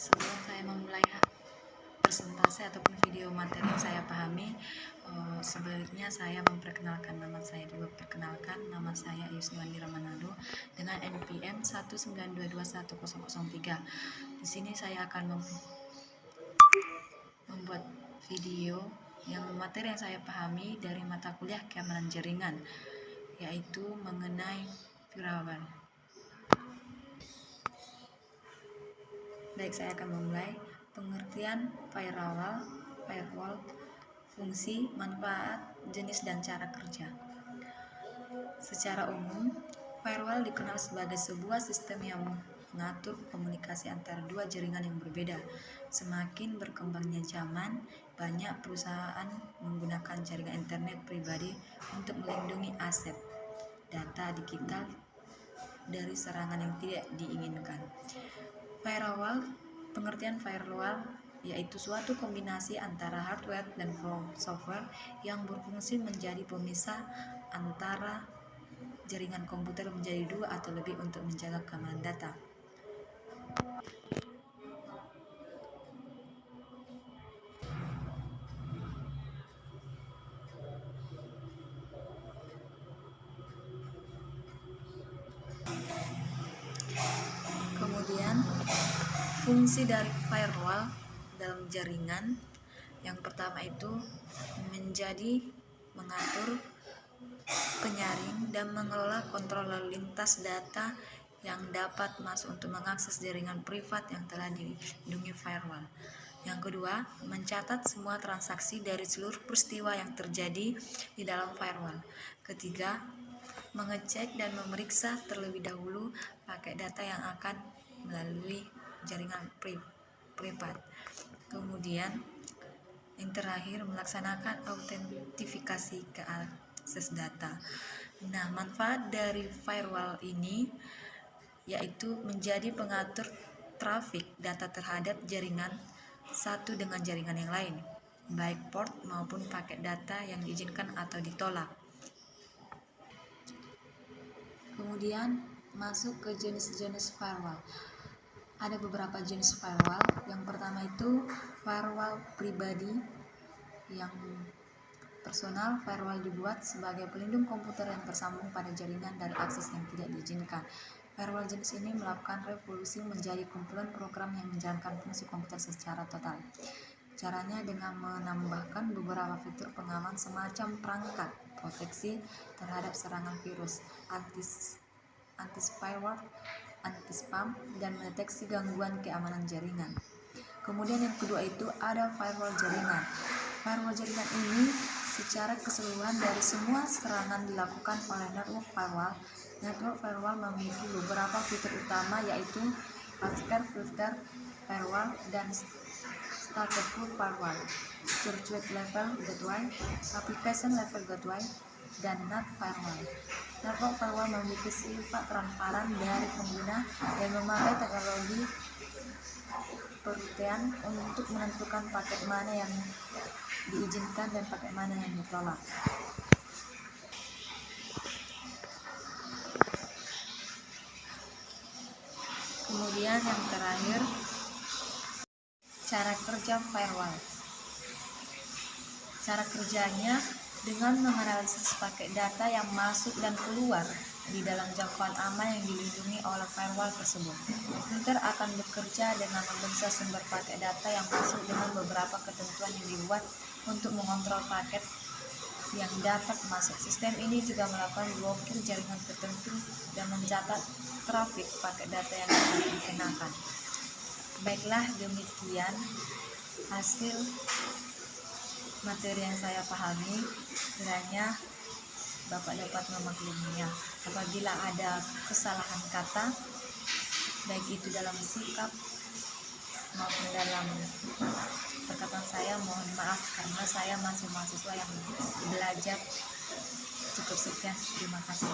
Sebelum saya memulai presentasi ataupun video materi yang saya pahami, sebaiknya saya memperkenalkan nama saya dulu. Perkenalkan, nama saya Yusniwandira Manado dengan NPM 192210003. Di sini saya akan membuat video yang materi yang saya pahami dari mata kuliah keamanan jaringan, yaitu mengenai firewall. Baik, saya akan memulai. Pengertian firewall, fungsi, manfaat, jenis, dan cara kerja. Secara umum, firewall dikenal sebagai sebuah sistem yang mengatur komunikasi antara dua jaringan yang berbeda. Semakin berkembangnya zaman, banyak perusahaan menggunakan jaringan internet pribadi untuk melindungi aset data digital dari serangan yang tidak diinginkan. Pengertian firewall yaitu suatu kombinasi antara hardware dan software yang berfungsi menjadi pemisah antara jaringan komputer menjadi dua atau lebih untuk menjaga keamanan data. Kemudian fungsi dari firewall dalam jaringan, yang pertama itu mengatur, penyaring, dan mengelola kontrol lalu lintas data yang dapat masuk untuk mengakses jaringan privat yang telah dilindungi firewall. Yang kedua, mencatat semua transaksi dari seluruh peristiwa yang terjadi di dalam firewall. Ketiga, mengecek dan memeriksa terlebih dahulu paket data yang akan melalui jaringan privat. Kemudian yang terakhir, melaksanakan autentifikasi ke akses data. Nah, manfaat dari firewall ini yaitu menjadi pengatur trafik data terhadap jaringan satu dengan jaringan yang lain, baik port maupun paket data yang diizinkan atau ditolak. Kemudian masuk ke jenis-jenis firewall. Ada beberapa jenis firewall. Yang pertama itu firewall pribadi yang personal. Firewall dibuat sebagai pelindung komputer yang tersambung pada jaringan dari akses yang tidak diizinkan. Firewall jenis ini melakukan revolusi menjadi kumpulan program yang menjalankan fungsi komputer secara total. Caranya dengan menambahkan beberapa fitur pengaman semacam perangkat proteksi terhadap serangan virus, anti-spyware, anti-spam, dan mendeteksi gangguan keamanan jaringan. Kemudian yang kedua itu ada firewall jaringan. Firewall jaringan ini secara keseluruhan dari semua serangan dilakukan oleh network firewall. Network firewall memiliki beberapa fitur utama yaitu Pascal filter firewall dan stateful firewall, circuit level gateway, application level gateway, dan NAT firewall. Network firewall memiliki sifat transparan dari pengguna dan memakai teknologi perutian untuk menentukan paket mana yang diizinkan dan paket mana yang ditolak. Kemudian yang terakhir, cara kerja firewall. Cara kerjanya dengan menganalisis paket data yang masuk dan keluar di dalam jangkauan aman yang dilindungi oleh firewall tersebut. Filter akan bekerja dengan memeriksa sumber paket data yang masuk dengan beberapa ketentuan yang dibuat untuk mengontrol paket yang dapat masuk. Sistem ini juga melakukan blokir jaringan tertentu dan mencatat trafik paket data yang dikenakan. Baiklah, demikian hasil materi yang saya pahami. Kiranya Bapak dapat memakluminya. Apabila ada kesalahan kata, baik itu dalam sikap maupun dalam perkataan saya, mohon maaf karena saya masih mahasiswa yang belajar. Cukup sekian, terima kasih.